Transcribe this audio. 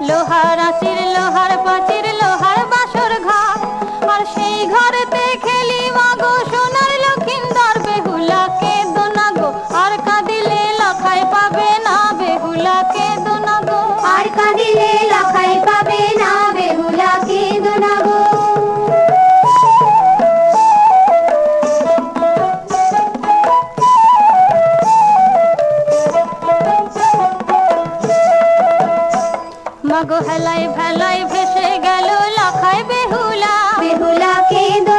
লোহার আঁচির লোহার পাঁচির লোহার বাসর ঘর, আর সেই ঘরেতে খেলি মাগো সোনার লক্ষিন্দর। বেহুলা কেঁদো না গো আর কাঁদিলে লাখাই পাবে না, বেহুলা কেঁদো না গো আর কাঁদিলে লাখাই পাবে না, বেহুলা কেঁদো না গো। মাগো হেলাই ভেলাই ভেসে গেল লাখাই বেহুলা, বেহুলা কেঁদো